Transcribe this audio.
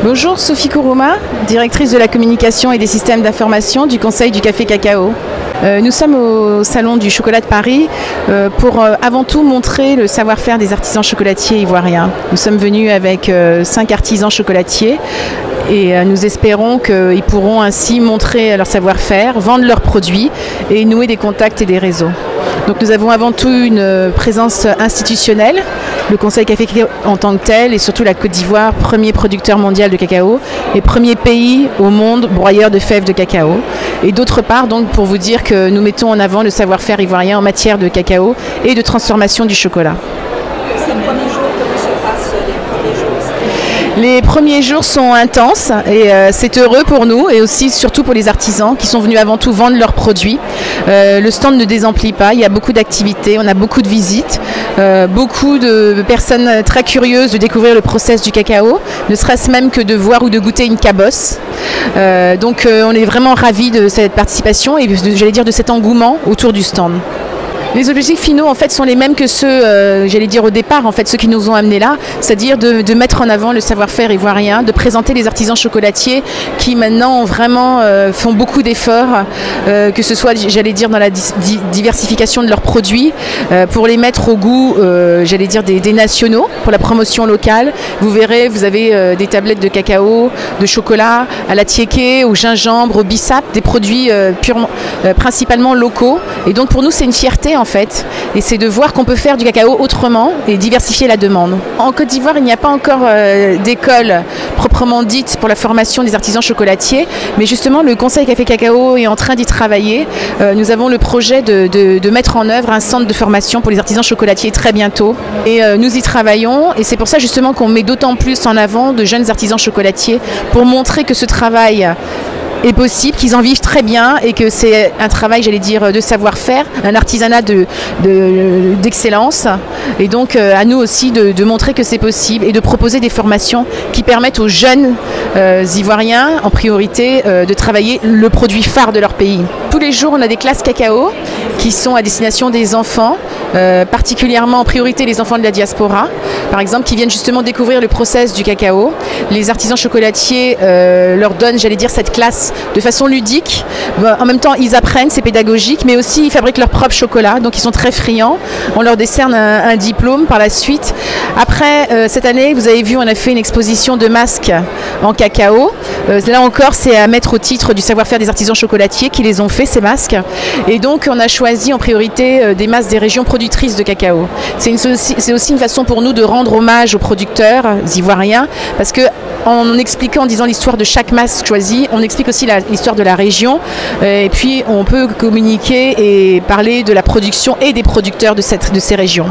Bonjour, Sophie Kourouma, directrice de la communication et des systèmes d'information du Conseil du Café Cacao. Nous sommes au Salon du Chocolat de Paris pour avant tout montrer le savoir-faire des artisans chocolatiers ivoiriens. Nous sommes venus avec 5 artisans chocolatiers et nous espérons qu'ils pourront ainsi montrer leur savoir-faire, vendre leurs produits et nouer des contacts et des réseaux. Donc nous avons avant tout une présence institutionnelle, le Conseil Café Cacao en tant que tel et surtout la Côte d'Ivoire, premier producteur mondial de cacao et premier pays au monde broyeur de fèves de cacao. Et d'autre part, donc, pour vous dire que nous mettons en avant le savoir-faire ivoirien en matière de cacao et de transformation du chocolat. C'est le premier jour que se passent les premiers jours. Les premiers jours sont intenses et c'est heureux pour nous et aussi surtout pour les artisans qui sont venus avant tout vendre leurs produits. Le stand ne désemplit pas, il y a beaucoup d'activités, on a beaucoup de visites, beaucoup de personnes très curieuses de découvrir le process du cacao, ne serait-ce même que de voir ou de goûter une cabosse. Donc on est vraiment ravis de cette participation et j'allais dire de cet engouement autour du stand. Les objectifs finaux en fait sont les mêmes que ceux, j'allais dire au départ, en fait, ceux qui nous ont amenés là, c'est-à-dire de mettre en avant le savoir-faire ivoirien, de présenter les artisans chocolatiers qui maintenant vraiment font beaucoup d'efforts, que ce soit, j'allais dire, dans la diversification de leurs produits, pour les mettre au goût, j'allais dire, des nationaux, pour la promotion locale. Vous verrez, vous avez des tablettes de cacao, de chocolat, à la tiéké, au gingembre, au bissap, des produits principalement locaux. Et donc pour nous, c'est une fierté en fait, et c'est de voir qu'on peut faire du cacao autrement et diversifier la demande. En Côte d'Ivoire, il n'y a pas encore d'école proprement dite pour la formation des artisans chocolatiers, mais justement le Conseil Café Cacao est en train d'y travailler. Nous avons le projet de mettre en œuvre un centre de formation pour les artisans chocolatiers très bientôt, et nous y travaillons, et c'est pour ça justement qu'on met d'autant plus en avant de jeunes artisans chocolatiers pour montrer que ce travail est possible, qu'ils en vivent très bien et que c'est un travail, j'allais dire, de savoir-faire, un artisanat d'excellence. Et donc à nous aussi de montrer que c'est possible et de proposer des formations qui permettent aux jeunes Ivoiriens, en priorité, de travailler le produit phare de leur pays. Tous les jours, on a des classes cacao qui sont à destination des enfants, particulièrement en priorité les enfants de la diaspora, par exemple, qui viennent justement découvrir le process du cacao. Les artisans chocolatiers leur donnent, j'allais dire, cette classe de façon ludique. En même temps, ils apprennent, c'est pédagogique, mais aussi ils fabriquent leur propre chocolat, donc ils sont très friands. On leur décerne un diplôme par la suite. Après, cette année, vous avez vu, on a fait une exposition de masques en cacao. Là encore, c'est à mettre au titre du savoir-faire des artisans chocolatiers qui les ont fait, ces masques. Et donc, on a choisi en priorité des masques des régions productrices de cacao. C'est aussi une façon pour nous de rendre hommage aux producteurs ivoiriens, parce que en expliquant, en disant l'histoire de chaque masque choisi, on explique aussi l'histoire de la région, et puis on peut communiquer et parler de la production et des producteurs de ces régions.